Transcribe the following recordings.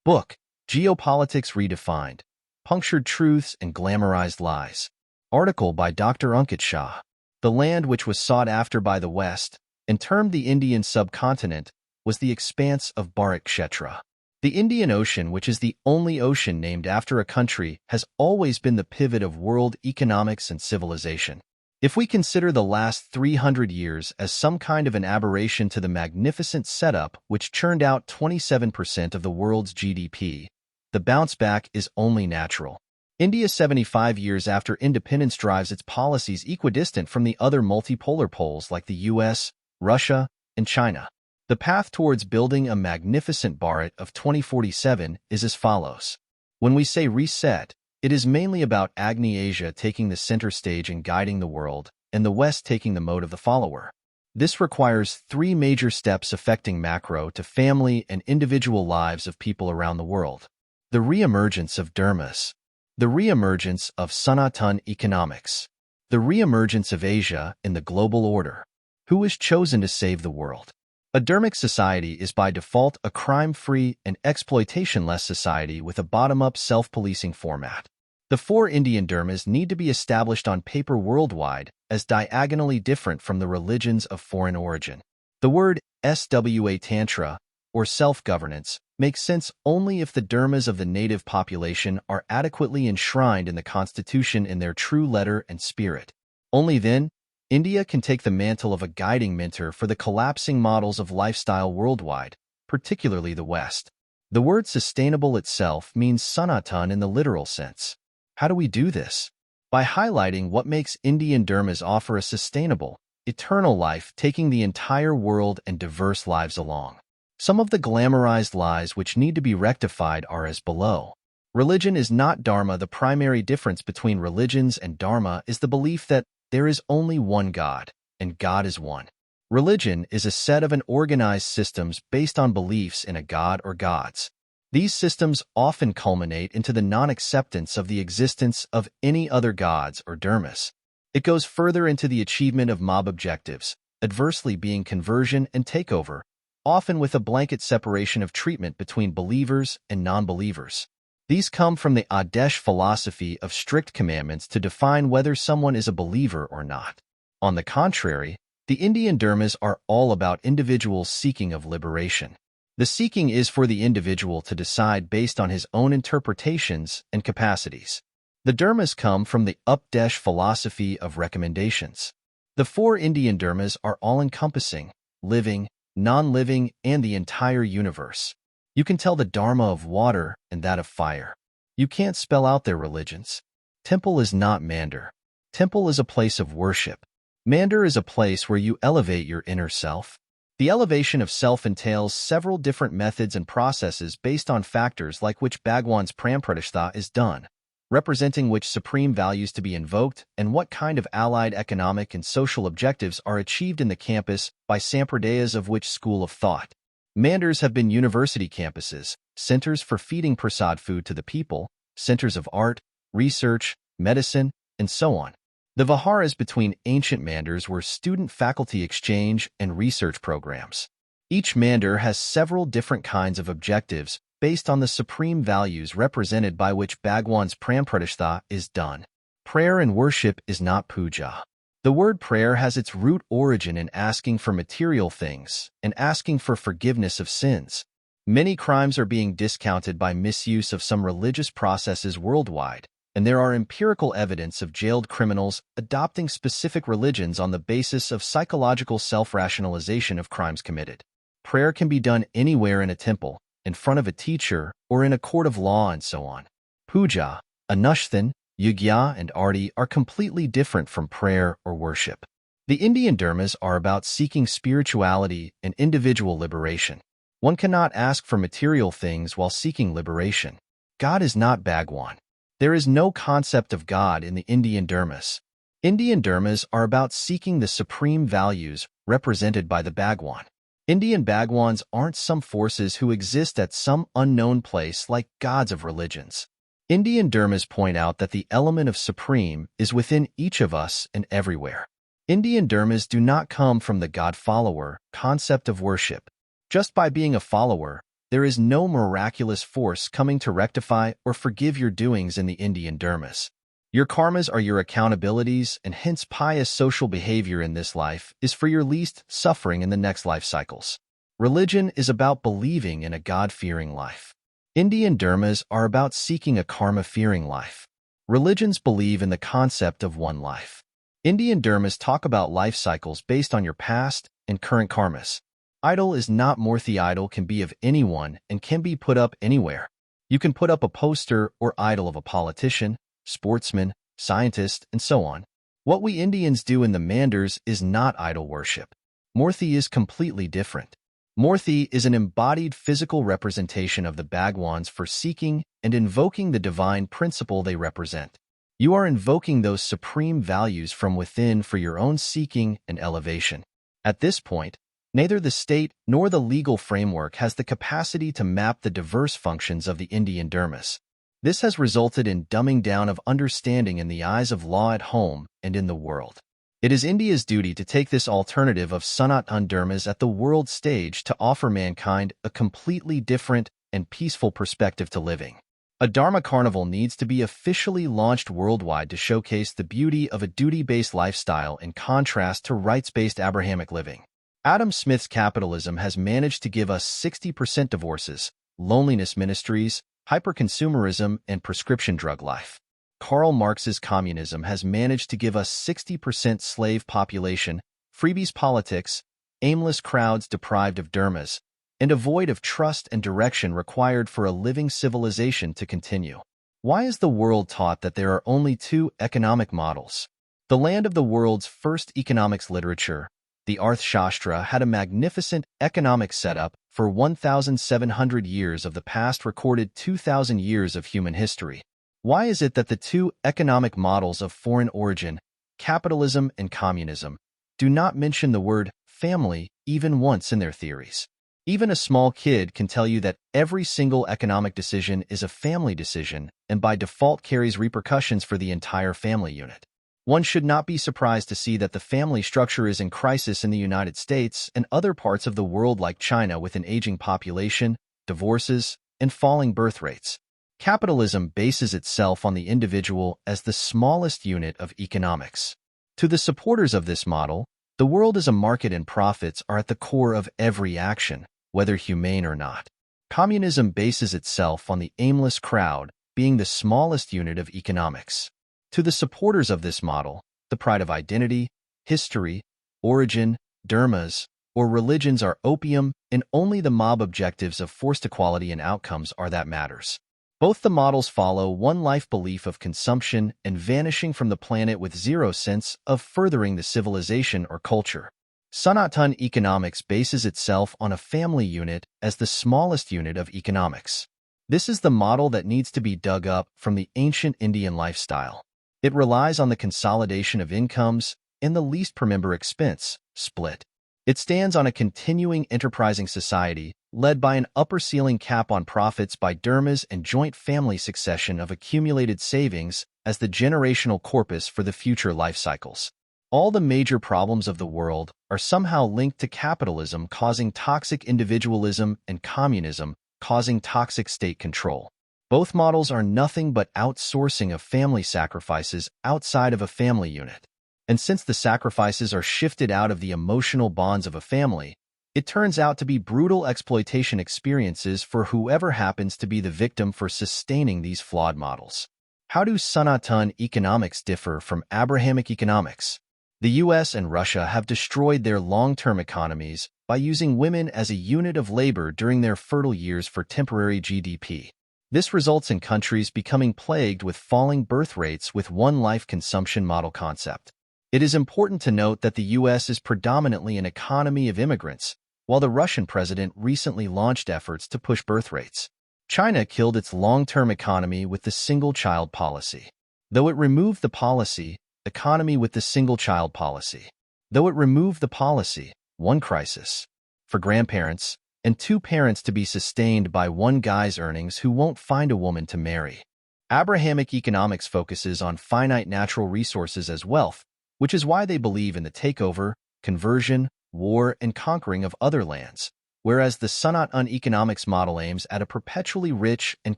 Book, Geopolitics Redefined, Punctured Truths and Glamourized Lies. Article by Dr. Ankit Shah. The land which was sought after by the West, and termed the Indian subcontinent, was the expanse of Bharat Kshetra. The Indian Ocean, which is the only ocean named after a country, has always been the pivot of world economics and civilization. If we consider the last 300 years as some kind of an aberration to the magnificent setup which churned out 27% of the world's GDP, the bounce back is only natural. India 75 years after independence drives its policies equidistant from the other multipolar poles like the US, Russia, and China. The path towards building a magnificent Bharat of 2047 is as follows. When we say reset, it is mainly about Agni Asia taking the center stage and guiding the world, and the West taking the mode of the follower. This requires three major steps affecting macro to family and individual lives of people around the world. The re-emergence of dharmas, the re-emergence of Sanatan economics, the re-emergence of Asia in the global order. Who is chosen to save the world? A dharmic society is by default a crime-free and exploitation-less society with a bottom-up self-policing format. The four Indian dharmas need to be established on paper worldwide as diagonally different from the religions of foreign origin. The word SWA Tantra, or self-governance, makes sense only if the dharmas of the native population are adequately enshrined in the constitution in their true letter and spirit. Only then, India can take the mantle of a guiding mentor for the collapsing models of lifestyle worldwide, particularly the West. The word sustainable itself means Sanatan in the literal sense. How do we do this? By highlighting what makes Indian dharmas offer a sustainable, eternal life, taking the entire world and diverse lives along. Some of the glamourized lies which need to be rectified are as below. Religion is not dharma. The primary difference between religions and dharma is the belief that there is only one God, and God is one. Religion is a set of organized systems based on beliefs in a god or gods. These systems often culminate into the non-acceptance of the existence of any other gods or dharmas. It goes further into the achievement of mob objectives, adversely being conversion and takeover, often with a blanket separation of treatment between believers and non-believers. These come from the Adesh philosophy of strict commandments to define whether someone is a believer or not. On the contrary, the Indian dharmas are all about individuals seeking of liberation. The seeking is for the individual to decide based on his own interpretations and capacities. The dharmas come from the Updesh philosophy of recommendations. The four Indian dharmas are all-encompassing, living, non-living, and the entire universe. You can tell the dharma of water and that of fire. You can't spell out their religions. Temple is not Mandir. Temple is a place of worship. Mandir is a place where you elevate your inner self. The elevation of self entails several different methods and processes based on factors like which Bhagwaan's pran-pratishtha is done, representing which supreme values to be invoked and what kind of allied economic and social objectives are achieved in the campus by Sampradayas of which school of thought. Mandirs have been university campuses, centers for feeding prasad food to the people, centers of art, research, medicine, and so on. The viharas between ancient Mandirs were student-faculty exchange and research programs. Each Mandir has several different kinds of objectives based on the supreme values represented by which Bhagwaan's pran-pratishtha is done. Prayer and worship is not puja. The word prayer has its root origin in asking for material things and asking for forgiveness of sins. Many crimes are being discounted by misuse of some religious processes worldwide, and there are empirical evidence of jailed criminals adopting specific religions on the basis of psychological self-rationalization of crimes committed. Prayer can be done anywhere in a temple, in front of a teacher, or in a court of law, and so on. Puja, Anushthan, Yajna, and Arti are completely different from prayer or worship. The Indian dharmas are about seeking spirituality and individual liberation. One cannot ask for material things while seeking liberation. God is not Bhagwaan. There is no concept of God in the Indian dharmas. Indian dharmas are about seeking the supreme values represented by the Bhagwaan. Indian Bhagwaans aren't some forces who exist at some unknown place like gods of religions. Indian dharmas point out that the element of supreme is within each of us and everywhere. Indian dharmas do not come from the God-follower concept of worship. Just by being a follower, There is no miraculous force coming to rectify or forgive your doings in the Indian dharmas. Your karmas are your accountabilities, and hence pious social behavior in this life is for your least suffering in the next life cycles. Religion is about believing in a God-fearing life. Indian dharmas are about seeking a karma-fearing life. Religions believe in the concept of one life. Indian dharmas talk about life cycles based on your past and current karmas. Idol is not Murthy. Idol can be of anyone and can be put up anywhere. You can put up a poster or idol of a politician, sportsman, scientist, and so on. What we Indians do in the Mandirs is not idol worship. Murthy is completely different. Murthy is an embodied physical representation of the Bhagwans for seeking and invoking the divine principle they represent. You are invoking those supreme values from within for your own seeking and elevation. At this point, neither the state nor the legal framework has the capacity to map the diverse functions of the Indian dharmas. This has resulted in dumbing down of understanding in the eyes of law at home and in the world. It is India's duty to take this alternative of Sanatan dharmas at the world stage to offer mankind a completely different and peaceful perspective to living. A Dharma Carnival needs to be officially launched worldwide to showcase the beauty of a duty-based lifestyle in contrast to rights-based Abrahamic living. Adam Smith's capitalism has managed to give us 60% divorces, loneliness ministries, hyperconsumerism, and prescription drug life. Karl Marx's communism has managed to give us 60% slave population, freebies politics, aimless crowds deprived of dharmas, and devoid of trust and direction required for a living civilization to continue. Why is the world taught that there are only two economic models? The land of the world's first economics literature, the Arthashastra, had a magnificent economic setup for 1,700 years of the past recorded 2,000 years of human history. Why is it that the two economic models of foreign origin, capitalism and communism, do not mention the word family even once in their theories? Even a small kid can tell you that every single economic decision is a family decision and by default carries repercussions for the entire family unit. One should not be surprised to see that the family structure is in crisis in the United States and other parts of the world like China with an aging population, divorces, and falling birth rates. Capitalism bases itself on the individual as the smallest unit of economics. To the supporters of this model, the world as a market and profits are at the core of every action, whether humane or not. Communism bases itself on the aimless crowd being the smallest unit of economics. To the supporters of this model, the pride of identity, history, origin, dharmas, or religions are opium, and only the mob objectives of forced equality and outcomes are that matters. Both the models follow one life belief of consumption and vanishing from the planet with zero sense of furthering the civilization or culture. Sanatan economics bases itself on a family unit as the smallest unit of economics. This is the model that needs to be dug up from the ancient Indian lifestyle. It relies on the consolidation of incomes and the least per member expense split. It stands on a continuing enterprising society led by an upper ceiling cap on profits by dharmas and joint family succession of accumulated savings as the generational corpus for the future life cycles. All the major problems of the world are somehow linked to capitalism causing toxic individualism and communism causing toxic state control. Both models are nothing but outsourcing of family sacrifices outside of a family unit. And since the sacrifices are shifted out of the emotional bonds of a family, it turns out to be brutal exploitation experiences for whoever happens to be the victim for sustaining these flawed models. How do Sanatan economics differ from Abrahamic economics? The US and Russia have destroyed their long-term economies by using women as a unit of labor during their fertile years for temporary GDP. This results in countries becoming plagued with falling birth rates with one-life consumption model concept. It is important to note that the US is predominantly an economy of immigrants, while the Russian president recently launched efforts to push birth rates. China killed its long-term economy with the single-child policy. Though it removed the policy, economy with the single-child policy. Though it removed the policy, one crisis. For grandparents, and two parents to be sustained by one guy's earnings who won't find a woman to marry. Abrahamic economics focuses on finite natural resources as wealth, which is why they believe in the takeover, conversion, war, and conquering of other lands. whereas the Sanatan economics model aims at a perpetually rich and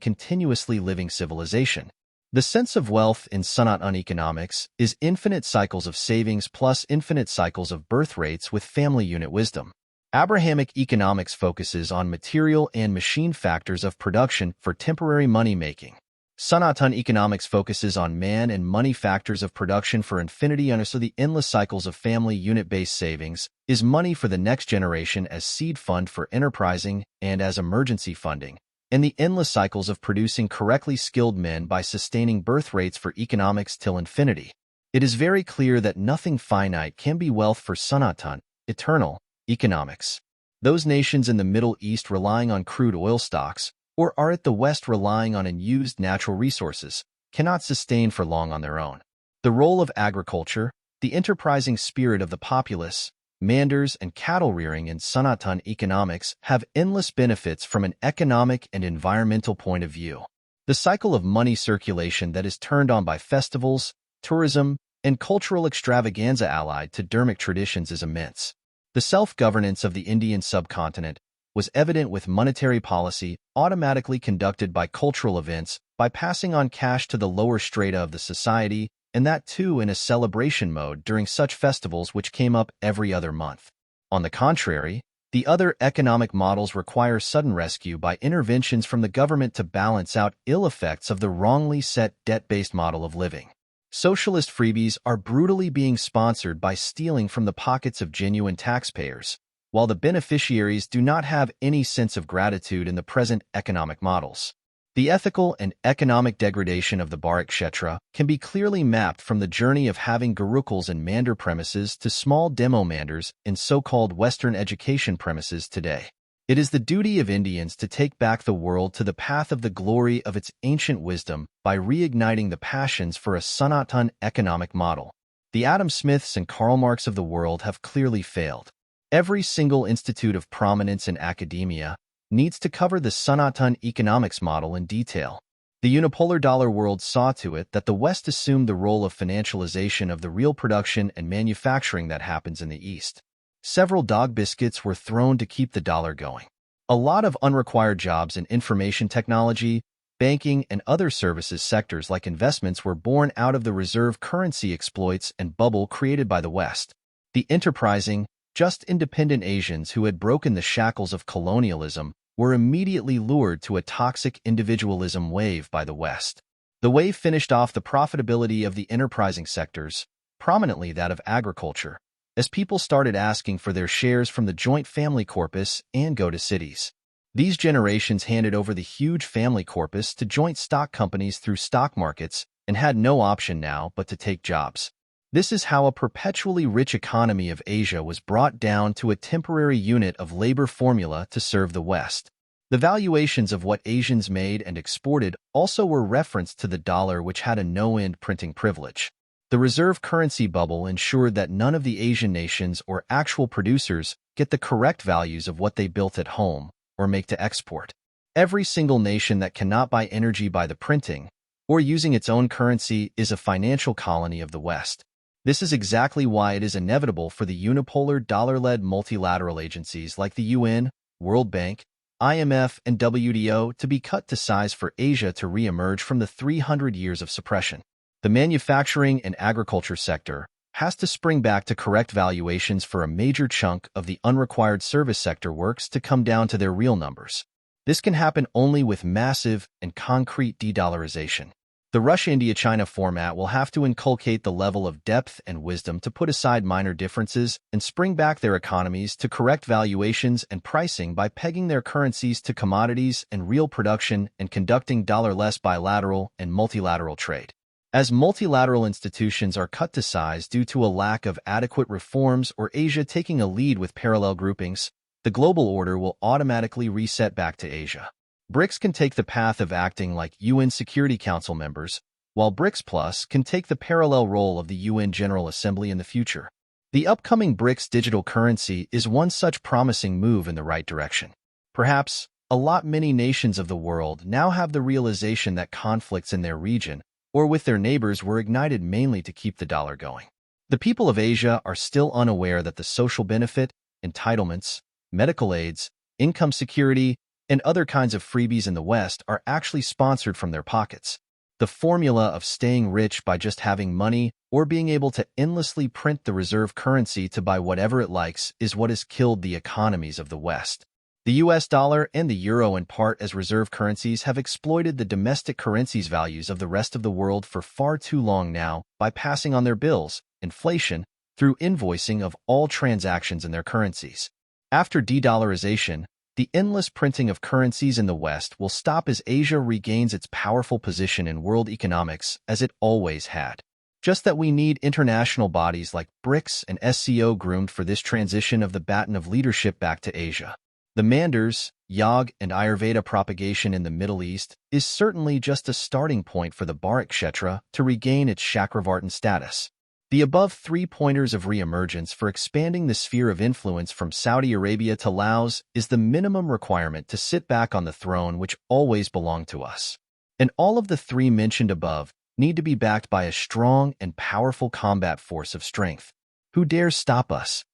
continuously living civilization. The sense of wealth in Sanatan economics is infinite cycles of savings plus infinite cycles of birth rates with family unit wisdom. Abrahamic economics focuses on material and machine factors of production for temporary money-making. Sanatan economics focuses on man and money factors of production for infinity, and so the endless cycles of family unit-based savings is money for the next generation as seed fund for enterprising and as emergency funding, and the endless cycles of producing correctly skilled men by sustaining birth rates for economics till infinity. It is very clear that nothing finite can be wealth for Sanatan, eternal, economics. Those nations in the Middle East relying on crude oil stocks, or are at the West relying on unused natural resources, cannot sustain for long on their own. The role of agriculture, the enterprising spirit of the populace, Mandirs and cattle rearing in Sanatan economics have endless benefits from an economic and environmental point of view. The cycle of money circulation that is turned on by festivals, tourism, and cultural extravaganza allied to dharmic traditions is immense. The self-governance of the Indian subcontinent was evident with monetary policy automatically conducted by cultural events by passing on cash to the lower strata of the society, and that too in a celebration mode during such festivals which came up every other month. On the contrary, the other economic models require sudden rescue by interventions from the government to balance out ill effects of the wrongly set debt-based model of living. Socialist freebies are brutally being sponsored by stealing from the pockets of genuine taxpayers, while the beneficiaries do not have any sense of gratitude in the present economic models. The ethical and economic degradation of the Bharat Kshetra can be clearly mapped from the journey of having gurukuls and mandir premises to small demo mandirs in so-called Western education premises today. It is the duty of Indians to take back the world to the path of the glory of its ancient wisdom by reigniting the passions for a Sanatan economic model. The Adam Smiths and Karl Marx of the world have clearly failed. Every single institute of prominence in academia needs to cover the Sanatan economics model in detail. The unipolar dollar world saw to it that the West assumed the role of financialization of the real production and manufacturing that happens in the East. Several dog biscuits were thrown to keep the dollar going. A lot of unrequired jobs in information technology, banking, and other services sectors like investments were born out of the reserve currency exploits and bubble created by the West. The enterprising, just independent Asians who had broken the shackles of colonialism were immediately lured to a toxic individualism wave by the West. The wave finished off the profitability of the enterprising sectors, prominently that of agriculture, as people started asking for their shares from the joint family corpus and go to cities. These generations handed over the huge family corpus to joint stock companies through stock markets and had no option now but to take jobs. This is how a perpetually rich economy of Asia was brought down to a temporary unit of labor formula to serve the West. The valuations of what Asians made and exported also were referenced to the dollar, which had a no-end printing privilege. The reserve currency bubble ensured that none of the Asian nations or actual producers get the correct values of what they built at home or make to export. Every single nation that cannot buy energy by the printing or using its own currency is a financial colony of the West. This is exactly why it is inevitable for the unipolar dollar-led multilateral agencies like the UN, World Bank, IMF, and WTO to be cut to size for Asia to re-emerge from the 300 years of suppression. The manufacturing and agriculture sector has to spring back to correct valuations for a major chunk of the unrequired service sector works to come down to their real numbers. This can happen only with massive and concrete de-dollarization. The Russia-India-China format will have to inculcate the level of depth and wisdom to put aside minor differences and spring back their economies to correct valuations and pricing by pegging their currencies to commodities and real production and conducting dollar-less bilateral and multilateral trade. As multilateral institutions are cut to size due to a lack of adequate reforms or Asia taking a lead with parallel groupings, the global order will automatically reset back to Asia. BRICS can take the path of acting like UN Security Council members, while BRICS Plus can take the parallel role of the UN General Assembly in the future. The upcoming BRICS digital currency is one such promising move in the right direction. Perhaps, many nations of the world now have the realization that conflicts in their region or with their neighbors were ignited mainly to keep the dollar going. The people of Asia are still unaware that the social benefit, entitlements, medical aids, income security, and other kinds of freebies in the West are actually sponsored from their pockets. The formula of staying rich by just having money or being able to endlessly print the reserve currency to buy whatever it likes is what has killed the economies of the West. The US dollar and the euro, in part as reserve currencies, have exploited the domestic currencies' values of the rest of the world for far too long now by passing on their bills, inflation, through invoicing of all transactions in their currencies. After de-dollarization, the endless printing of currencies in the West will stop as Asia regains its powerful position in world economics as it always had. Just that we need international bodies like BRICS and SCO groomed for this transition of the baton of leadership back to Asia. The Mandirs, Yog, and Ayurveda propagation in the Middle East is certainly just a starting point for the Bharat Kshetra to regain its Chakravartin status. The above 3 pointers of re-emergence for expanding the sphere of influence from Saudi Arabia to Laos is the minimum requirement to sit back on the throne which always belonged to us. And all of the 3 mentioned above need to be backed by a strong and powerful combat force of strength. Who dares stop us?